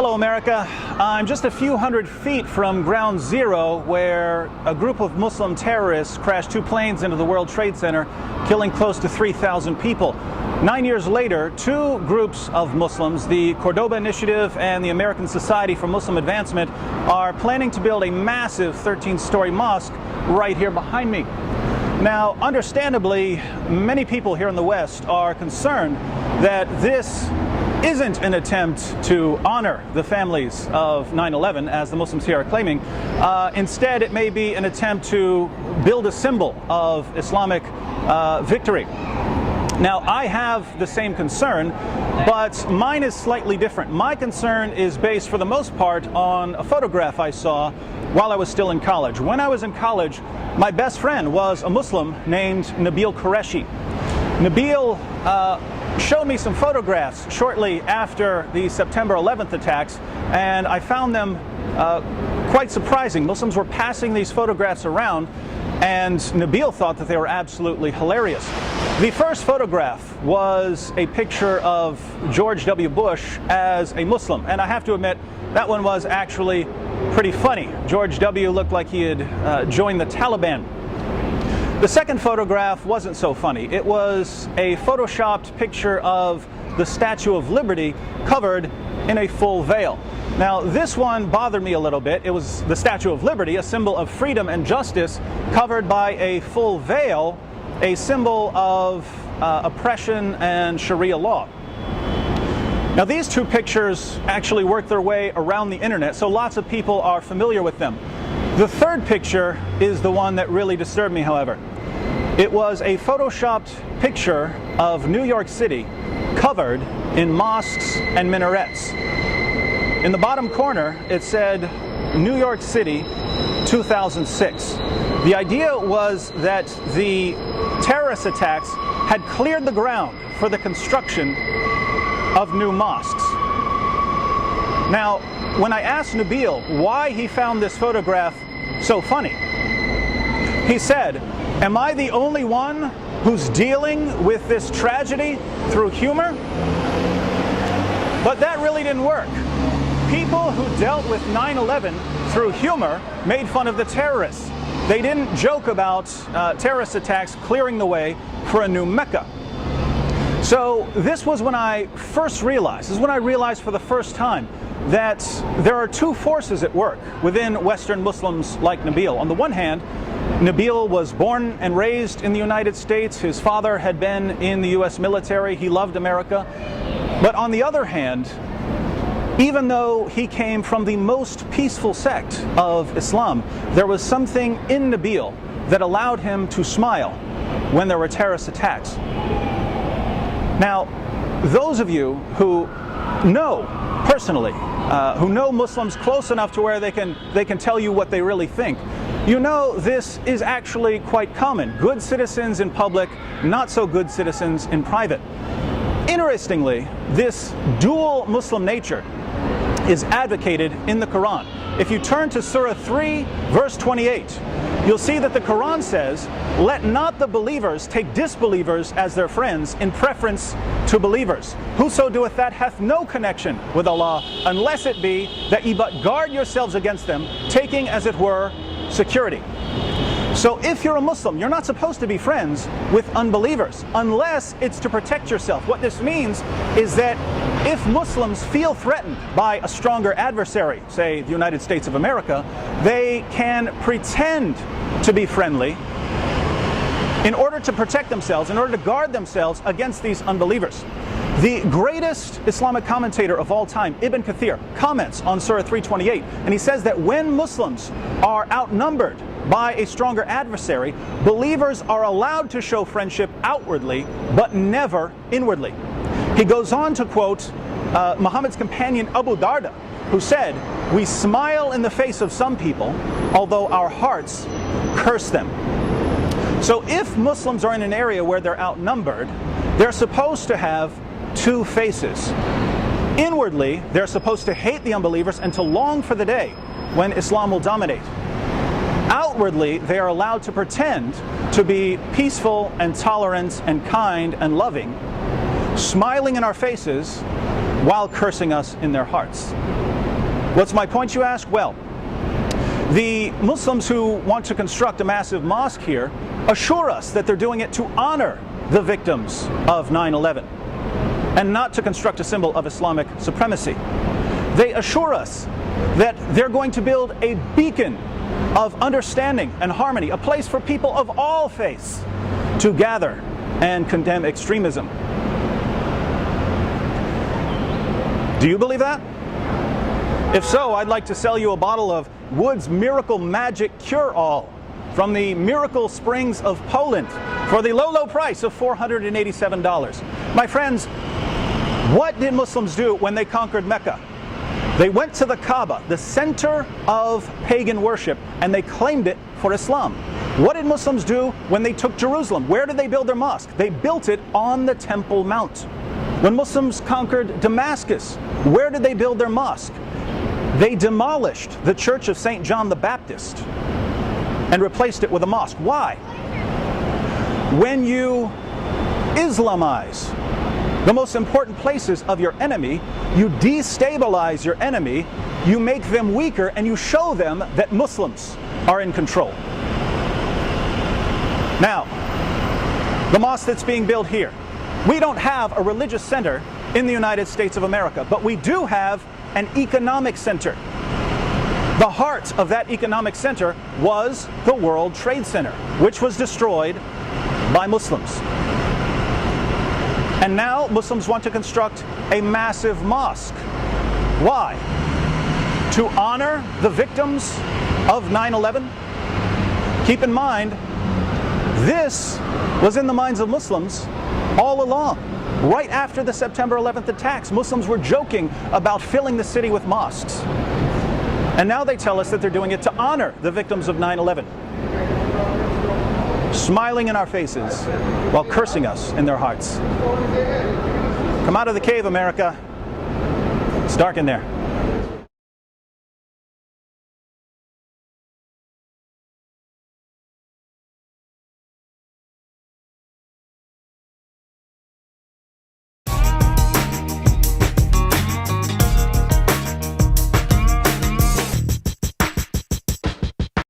Hello, America. I'm just a few hundred feet from Ground Zero, where a group of Muslim terrorists crashed two planes into the World Trade Center, killing close to 3,000 people. 9 years later, two groups of Muslims, the Cordoba Initiative and the American Society for Muslim Advancement, are planning to build a massive 13-story mosque right here behind me. Now, understandably, many people here in the West are concerned that this isn't an attempt to honor the families of 9/11, as the Muslims here are claiming. Instead, it may be an attempt to build a symbol of Islamic victory. Now, I have the same concern, but mine is slightly different. My concern is based, for the most part, on a photograph I saw while I was still in college. When I was in college, my best friend was a Muslim named Nabil Qureshi. Nabil showed me some photographs shortly after the September 11th attacks, and I found them quite surprising. Muslims were passing these photographs around, and Nabil thought that they were absolutely hilarious. The first photograph was a picture of George W. Bush as a Muslim, and I have to admit, that one was actually pretty funny. George W. looked like he had joined the Taliban. The second photograph wasn't so funny. It was a photoshopped picture of the Statue of Liberty covered in a full veil. Now, this one bothered me a little bit. It was the Statue of Liberty, a symbol of freedom and justice, covered by a full veil, a symbol of oppression and Sharia law. Now, these two pictures actually worked their way around the internet, so lots of people are familiar with them. The third picture is the one that really disturbed me, however. It was a photoshopped picture of New York City covered in mosques and minarets. In the bottom corner, it said, New York City, 2006. The idea was that the terrorist attacks had cleared the ground for the construction of new mosques. Now, when I asked Nabil why he found this photograph so funny, he said, "Am I the only one who's dealing with this tragedy through humor?" But that really didn't work. People who dealt with 9/11 through humor made fun of the terrorists. They didn't joke about terrorist attacks clearing the way for a new Mecca. So this was when I first realized, for the first time, that there are two forces at work within Western Muslims like Nabil. On the one hand, Nabil was born and raised in the United States. His father had been in the US military. He loved America. But on the other hand, even though he came from the most peaceful sect of Islam, there was something in Nabil that allowed him to smile when there were terrorist attacks. Now, those of you who know personally, who know Muslims close enough to where they can tell you what they really think, you know this is actually quite common. Good citizens in public, not so good citizens in private. Interestingly, this dual Muslim nature is advocated in the Quran. If you turn to Surah 3, verse 28, you'll see that the Quran says, "Let not the believers take disbelievers as their friends in preference to believers. Whoso doeth that hath no connection with Allah, unless it be that ye but guard yourselves against them, taking as it were security." So if you're a Muslim, you're not supposed to be friends with unbelievers unless it's to protect yourself. What this means is that if Muslims feel threatened by a stronger adversary, say the United States of America, they can pretend to be friendly in order to protect themselves, in order to guard themselves against these unbelievers. The greatest Islamic commentator of all time, Ibn Kathir, comments on Surah 328, and he says that when Muslims are outnumbered by a stronger adversary, believers are allowed to show friendship outwardly, but never inwardly. He goes on to quote Muhammad's companion Abu Darda, who said, "We smile in the face of some people, although our hearts curse them." So if Muslims are in an area where they're outnumbered, they're supposed to have two faces. Inwardly, they're supposed to hate the unbelievers and to long for the day when Islam will dominate. Outwardly, they are allowed to pretend to be peaceful and tolerant and kind and loving, smiling in our faces while cursing us in their hearts. What's my point, you ask? Well, the Muslims who want to construct a massive mosque here assure us that they're doing it to honor the victims of 9/11 and not to construct a symbol of Islamic supremacy. They assure us that they're going to build a beacon of understanding and harmony, a place for people of all faiths to gather and condemn extremism. Do you believe that? If so, I'd like to sell you a bottle of Wood's Miracle Magic Cure-All from the Miracle Springs of Poland for the low, low price of $487. My friends, what did Muslims do when they conquered Mecca? They went to the Kaaba, the center of pagan worship, and they claimed it for Islam. What did Muslims do when they took Jerusalem? Where did they build their mosque? They built it on the Temple Mount. When Muslims conquered Damascus, where did they build their mosque? They demolished the Church of St. John the Baptist and replaced it with a mosque. Why? When you Islamize the most important places of your enemy, you destabilize your enemy, you make them weaker, and you show them that Muslims are in control. Now, the mosque that's being built here, we don't have a religious center in the United States of America, but we do have an economic center. The heart of that economic center was the World Trade Center, which was destroyed by Muslims. And now Muslims want to construct a massive mosque. Why? To honor the victims of 9/11? Keep in mind, this was in the minds of Muslims all along. Right after the September 11th attacks, Muslims were joking about filling the city with mosques. And now they tell us that they're doing it to honor the victims of 9/11. Smiling in our faces while cursing us in their hearts. Come out of the cave, America. It's dark in there.